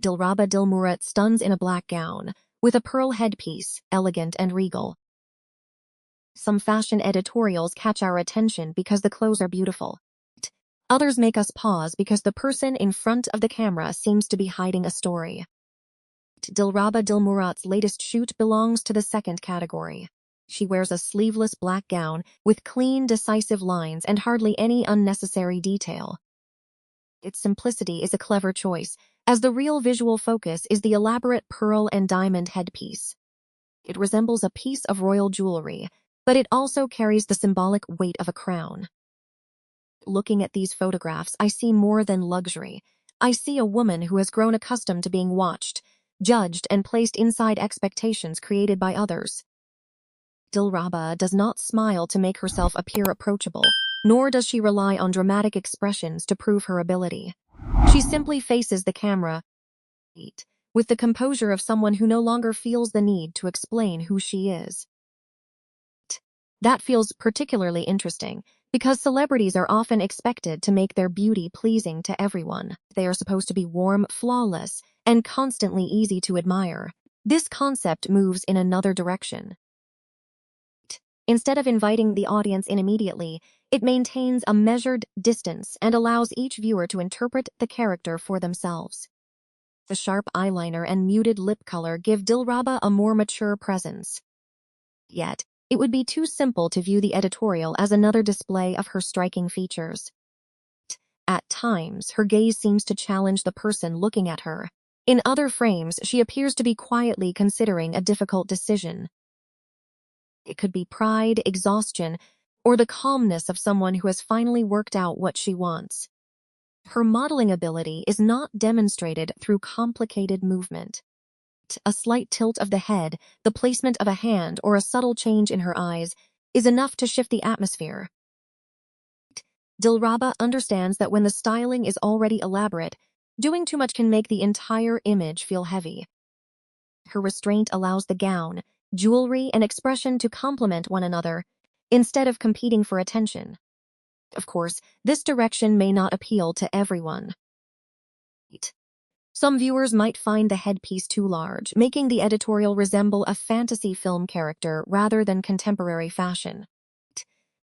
Dilraba Dilmurat stuns in a black gown, with a pearl headpiece, elegant and regal. Some fashion editorials catch our attention because the clothes are beautiful. Others make us pause because the person in front of the camera seems to be hiding a story. Dilraba Dilmurat's latest shoot belongs to the second category. She wears a sleeveless black gown with clean, decisive lines and hardly any unnecessary detail. Its simplicity is a clever choice, as the real visual focus is the elaborate pearl and diamond headpiece. It resembles a piece of royal jewelry, but it also carries the symbolic weight of a crown. Looking at these photographs, I see more than luxury. I see a woman who has grown accustomed to being watched, judged, and placed inside expectations created by others. Dilraba does not smile to make herself appear approachable, nor does she rely on dramatic expressions to prove her ability. She simply faces the camera with the composure of someone who no longer feels the need to explain who she is. That feels particularly interesting, because celebrities are often expected to make their beauty pleasing to everyone. They are supposed to be warm, flawless, and constantly easy to admire. This concept moves in another direction. Instead of inviting the audience in immediately, it maintains a measured distance and allows each viewer to interpret the character for themselves. The sharp eyeliner and muted lip color give Dilraba a more mature presence. Yet, it would be too simple to view the editorial as another display of her striking features. At times, her gaze seems to challenge the person looking at her. In other frames, she appears to be quietly considering a difficult decision. It could be pride, exhaustion, or the calmness of someone who has finally worked out what she wants. Her modeling ability is not demonstrated through complicated movement. A slight tilt of the head, the placement of a hand, or a subtle change in her eyes is enough to shift the atmosphere. Dilraba understands that when the styling is already elaborate, doing too much can make the entire image feel heavy. Her restraint allows the gown, jewelry, and expression to complement one another, instead of competing for attention. Of course, this direction may not appeal to everyone. Some viewers might find the headpiece too large, making the editorial resemble a fantasy film character rather than contemporary fashion.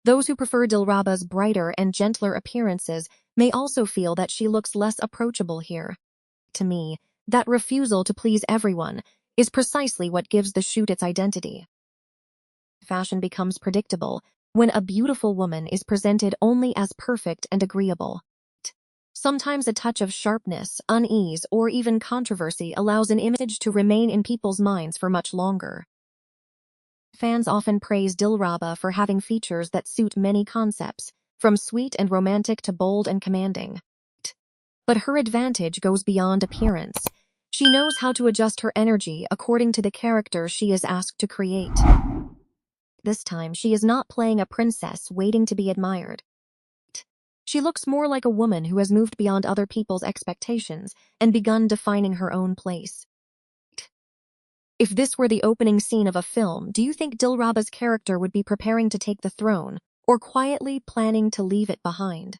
Those who prefer Dilraba's brighter and gentler appearances may also feel that she looks less approachable here. To me, that refusal to please everyone is precisely what gives the shoot its identity. Fashion becomes predictable when a beautiful woman is presented only as perfect and agreeable. Sometimes a touch of sharpness, unease, or even controversy allows an image to remain in people's minds for much longer. Fans often praise Dilraba for having features that suit many concepts, from sweet and romantic to bold and commanding. But her advantage goes beyond appearance. She knows how to adjust her energy according to the character she is asked to create. This time, she is not playing a princess waiting to be admired. She looks more like a woman who has moved beyond other people's expectations and begun defining her own place. If this were the opening scene of a film, do you think Dilraba's character would be preparing to take the throne, or quietly planning to leave it behind?